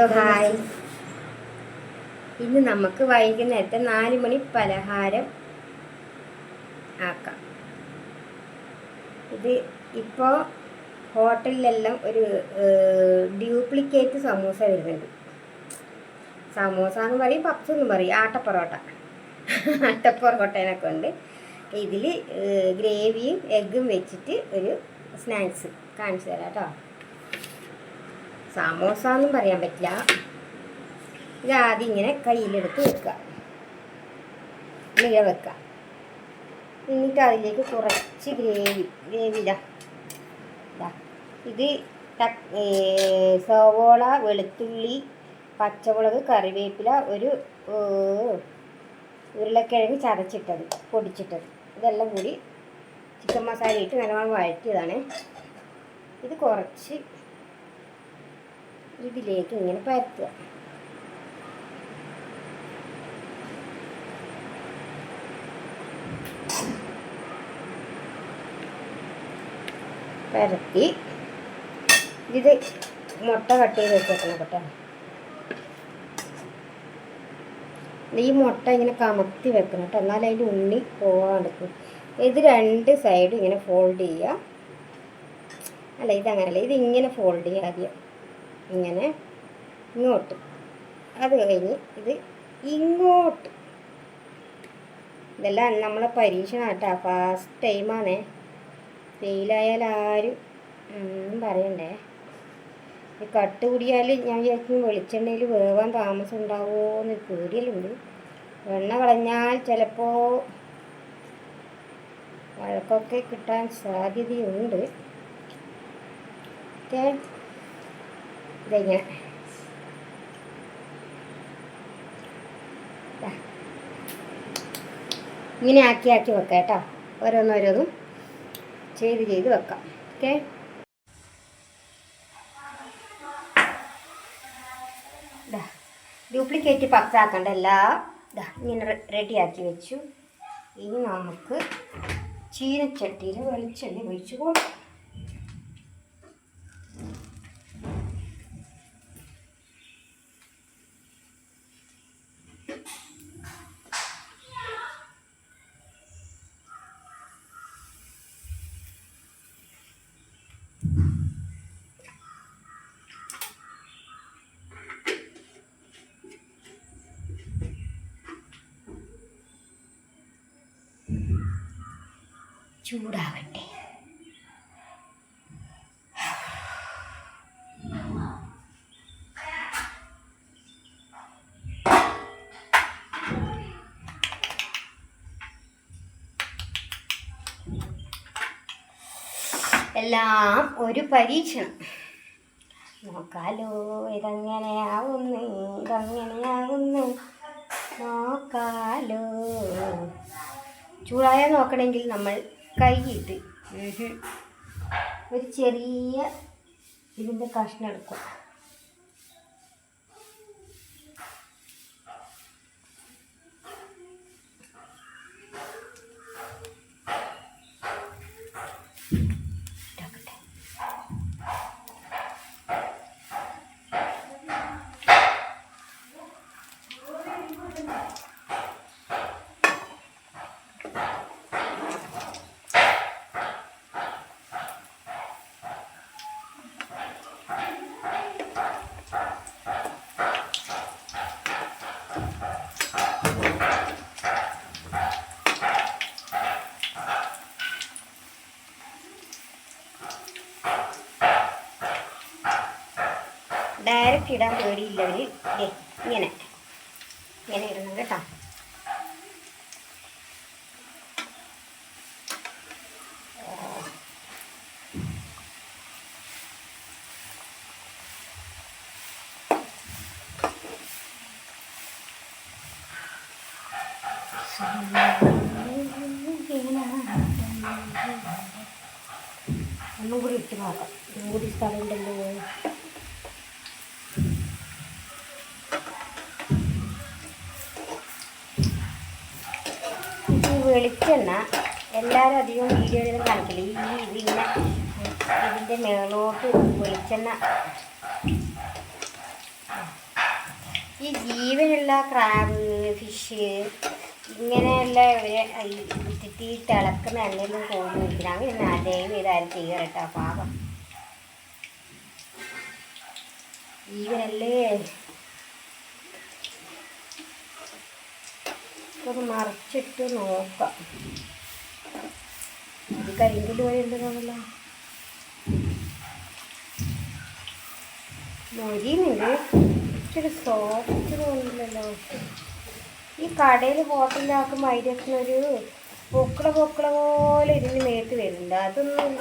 Hi. ഇന്ന് നമുക്ക് വൈകുന്നേരത്തെ 4 മണി പലഹാരം ആക്കാം. ഇത് ഇപ്പോൾ ഹോട്ടലിലെല്ലാം ഒരു ഡ്യൂപ്ലിക്കേറ്റ് സമൂസ വരുന്നുണ്ട്. സമൂസ എന്ന് പറയും, പപ്സ് എന്ന് പറയും, ആട്ടപ്പൊറോട്ടേനൊക്കെ ഉണ്ട്. ഇതിൽ ഗ്രേവിയും എഗ്ഗും വെച്ചിട്ട് ഒരു സ്നാക്സ് കാണിച്ചു തരാം കേട്ടോ. സമോസ എന്നും പറയാൻ പറ്റില്ല. ഇത് ആദ്യം ഇങ്ങനെ കയ്യിലെടുത്ത് വെക്കുക, ഇങ്ങനെ വെക്കുക. എന്നിട്ട് അതിലേക്ക് കുറച്ച് ഗ്രേവിയില്ല. ഇത് സവോള, വെളുത്തുള്ളി, പച്ചമുളക്, കറിവേപ്പില, ഒരു ഉരുളക്കിഴങ്ങ് ചതച്ചിട്ടത്, പൊടിച്ചിട്ടത്, ഇതെല്ലാം കൂടി ചിക്കൻ മസാല ഇട്ട് നല്ലോണം വഴറ്റിയതാണ്. ഇത് കുറച്ച് ഇതിലേക്ക് ഇങ്ങനെ പരത്തുക. പരത്തി ഇത് മുട്ട കട്ട് ചെയ്ത് വെച്ചേക്കണം കേട്ടോ. ഈ മുട്ട ഇങ്ങനെ കമത്തി വെക്കണം കേട്ടോ, എന്നാലും അതിൻ്റെ ഉണ്ണി പോകാണ്ടിരിക്കും. ഇത് 2 സൈഡും ഇങ്ങനെ ഫോൾഡ് ചെയ്യുക. അല്ല, ഇതങ്ങനല്ല, ഇത് ഇങ്ങനെ ഫോൾഡ് ചെയ്യുക. ആദ്യം ഇങ്ങനെ ഇങ്ങോട്ട്, അത് കഴിഞ്ഞ് ഇത് ഇങ്ങോട്ട്. ഇതെല്ലാം നമ്മളെ പരീക്ഷണം കേട്ടോ, ഫസ്റ്റ് ടൈമാണേ. ഫെയിലായാൽ ആരും പറയണ്ടേ. ഈ കട്ട് കൂടിയാൽ ഞാൻ വിചാരിക്കും വെളിച്ചെണ്ണയിൽ വേവാൻ താമസം ഉണ്ടാവുമോ എന്ന് പേടിയലുണ്ട്. എണ്ണ കളഞ്ഞാൽ ചിലപ്പോൾ വഴക്കൊക്കെ കിട്ടാൻ സാധ്യതയുണ്ട്. ഓക്കെ, ഇതെങ്ങനെ ഇങ്ങനെ ആക്കി വെക്കാം കേട്ടോ. ഓരോന്നോരോന്നും ചെയ്ത് വെക്കാം. ഓക്കെ, ഡ്യൂപ്ലിക്കേറ്റ് പക്സാക്കണ്ട, എല്ലാം ഇങ്ങനെ റെഡിയാക്കി വെച്ചു. ഇനി നമുക്ക് ചീനച്ചട്ടിയിൽ വെളിച്ചെണ്ണ ഒഴിച്ച് കൊടുക്കാം. ചൂടാവട്ടെ. എല്ലാം ഒരു പരീക്ഷണം. നോക്കാലോ ഇതെങ്ങനെയാവുന്നു, നോക്കാലോ. ചൂടായാൽ നോക്കണമെങ്കിൽ നമ്മൾ കൈയിട്ട് ഒരു ചെറിയ ഇതിൻ്റെ കഷ്ണം എടുക്കും. ഡയറക്റ്റ് ഇടാൻ പേടിയില്ലവർ ഇങ്ങനെ ഇടണം കേട്ടോ. ഒന്നും കൂടി ഇട്ട് നോക്കാം, ഒന്നും കൂടി സ്ഥലമുണ്ടല്ലോ. വെളിച്ചെണ്ണ എല്ലാവരും അധികം വീഡിയോയിലും കാണിക്കില്ല. ഇതിങ്ങനെ ഇതിൻ്റെ മേളോട്ട് വെളിച്ചെണ്ണ ഈ ജീവനുള്ള ക്രാബ്, ഫിഷ് ഇങ്ങനെയുള്ള ഇട്ടിട്ട് ഈ തിളക്കുന്ന എണ്ണയിലും കോഴി വയ്ക്കണം. അങ്ങനെ ദയവ് ചെയ്താലും ചെയ്യുക കേട്ടോ പാകം. ജീവനല്ലേ ഒന്ന് മറിച്ചിട്ട് നോക്കാം. ഇത് കരിങ്കില് പോലെ ഉണ്ടെന്നല്ല മൊരിയുന്നുണ്ട്. ഇച്ചിരി സോഫ്റ്റ് തോന്നില്ലല്ലോ. ഈ കടയിൽ ഹോട്ടലിലാക്കുമ്പോൾ അതിൻ്റെ ഒരു പൊക്കള പോലെ ഇതിന് മേത്ത് വരുന്നുണ്ട്. അതൊന്നും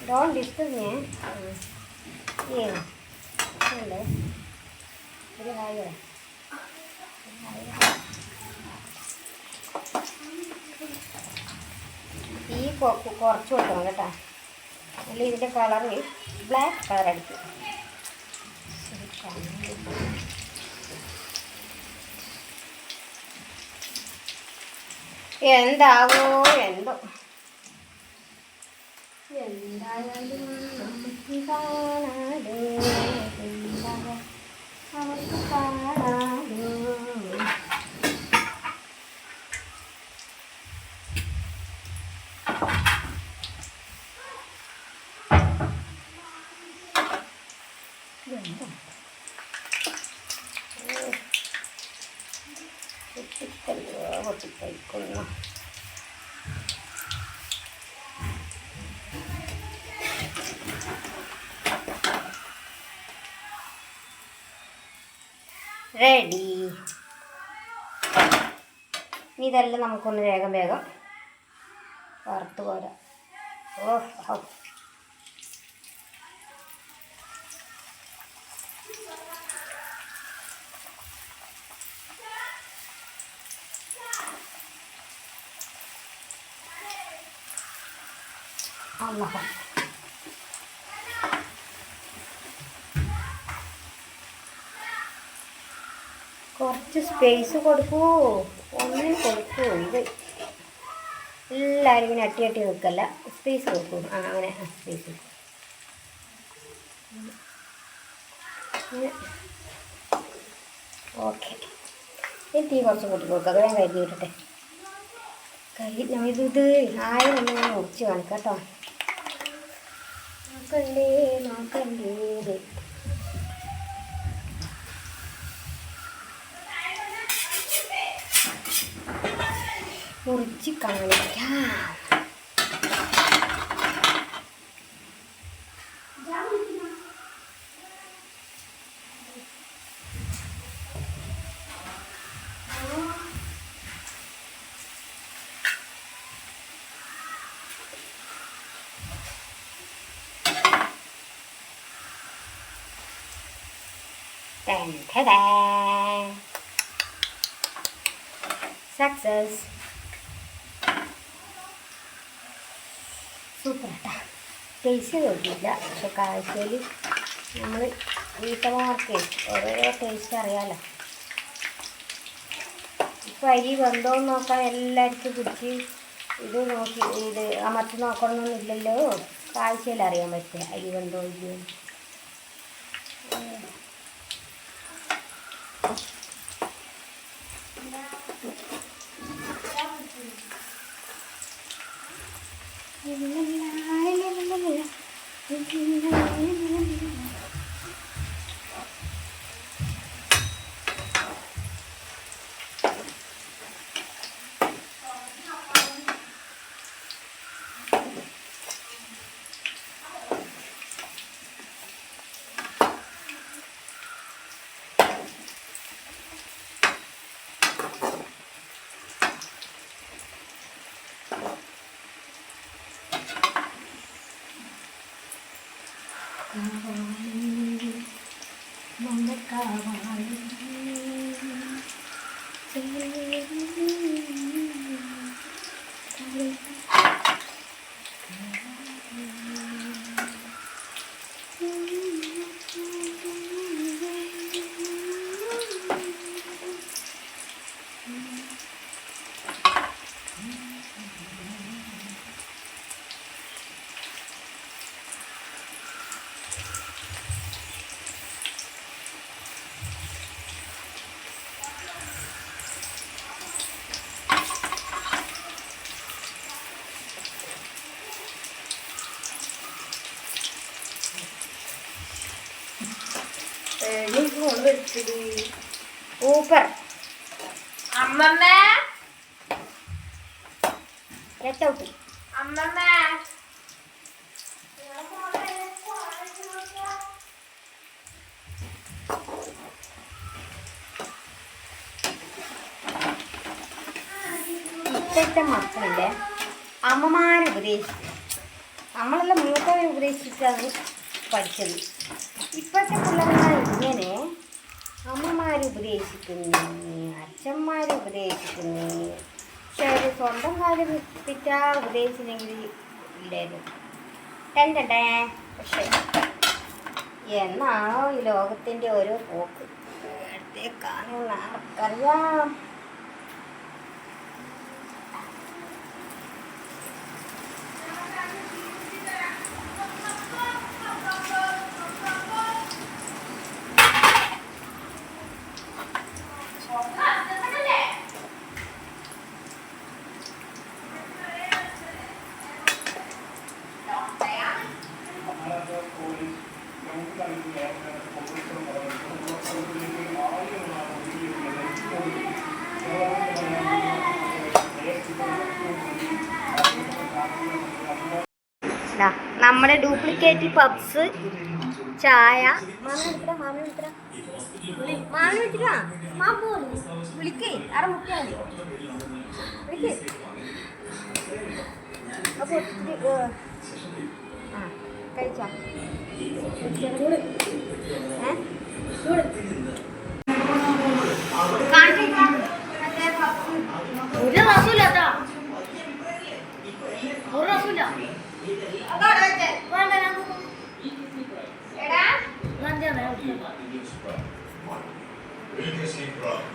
ഡോൺ ഡിസ്റ്റർബ് ഞാൻ അല്ലേ ഒരു ഹായ് ഈ കുറച്ച് കൊടുക്കണം കേട്ടോ. അല്ല ഇതിൻ്റെ കളറ് ബ്ലാക്ക് കളർ അടിക്കും. എന്താവോ എന്തോ എന്തായാലും നമുക്ക് കാണാലോ, അവർക്ക് കാണാലോ. പൊട്ടിക്കഴിക്കുന്നു. റെഡി. ഇതെല്ലാം നമുക്കൊന്ന് വേഗം വറുത്ത് പോരാം. ഓ അല്ലാ കുറച്ച് സ്പേസ് കൊടുക്കൂ, ഒന്നിനും കൊടുക്കൂ. ഇത് എല്ലാവരും ഇങ്ങനെ അട്ടി നിൽക്കല്ല, സ്പേസ് കൊടുക്കൂ. അങ്ങനെ സ്പേസ് കൊടുക്കും. ഓക്കെ. ഈ തീ കുറച്ച് കൂട്ടി കൊടുക്കുക. വേഗം കരുതി വിട്ടട്ടെ. ഇത് ആയിരം ഒന്നും മുറിച്ച് കാണിക്കാം കേട്ടോ. നോക്കണ്ടേ മുറിച്ച് കാണിക്കാം. സക്സസ്. സൂപ്പർ കേട്ടോ. ടേസ്റ്റ് നോക്കിയില്ല, പക്ഷെ കാഴ്ചയിൽ നമ്മൾ വീട്ടമ്മമാർക്ക് ഓരോരോ ടേസ്റ്റ് അറിയാമല്ലോ. ഇപ്പോൾ അരി വെന്തോന്ന് നോക്കാൻ എല്ലാവർക്കും പിടിച്ച് ഇത് നോക്കി ഇത് അമർത്തി നോക്കണമെന്നൊന്നുമില്ലല്ലോ. കാഴ്ചയിൽ അറിയാൻ പറ്റുക അരി വെന്തോ ഇല്ലയോ. സൂപ്പർ. അമ്മമ്മ ഗെറ്റ് ഔട്ട്. അമ്മമ്മ ഇപ്പോഴത്തെ മക്കളില്ലേ അമ്മമാരെ ഉപദേശിക്കും. നമ്മളെല്ലാം മൂത്തവരെ ഉപദേശിച്ചാണ് പഠിച്ചത്. ഇപ്പോഴത്തെ പിള്ളേരെല്ലാം ഇങ്ങനെ അമ്മമാരെ ഉപദേശിക്കുന്നു, അച്ഛന്മാരെ ഉപദേശിക്കുന്നു. പക്ഷെ ഒരു സ്വന്തം കാര്യം വിറ്റാ ഉപദേശിച്ചില്ലെങ്കിൽ ഇല്ലായിരുന്നു. ടെൻറ്റേ. പക്ഷെ എന്നാണോ ഈ ലോകത്തിൻ്റെ ഓരോ പോക്ക് എടുത്തേക്കാണെന്ന് ആർക്കറിയാം. നമ്മുടെ ഡ്യൂപ്ലിക്കേറ്റ് പബ്സ്, ചായ. വിളിക്കേ ആരെ മുക്കിയാൽ വിളിക്കേ. അപ്പോൾ കഴിച്ചോ?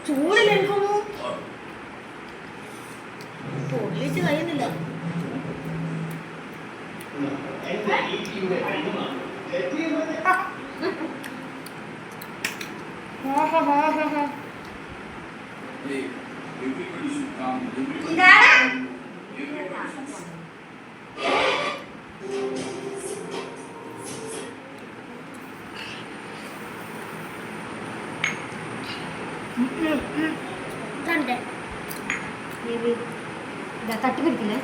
ചൂടിലെടുക്കുന്നു പൊള്ളിച്ച് കഴിയുന്നില്ല. തട്ടി പിടിക്കില്ലേ?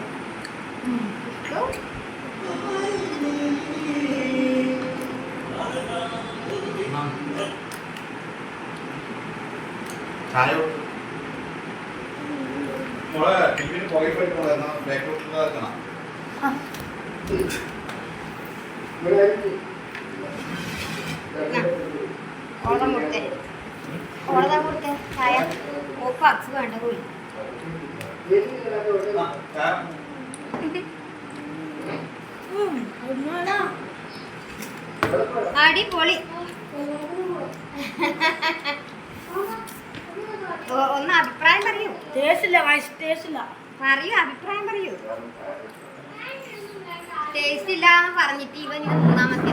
ഓളതാ കൊടുത്തേ ചായ. ഓപ്പ് അക്സ് വേണ്ട പോയി. അടിപൊളി. ഒന്ന് അഭിപ്രായം പറയൂ. പറയൂ, അഭിപ്രായം പറയൂ. ടേസ്റ്റ് ഇല്ല പറഞ്ഞിട്ട് ഇവൻ മൂന്നാമത്തെ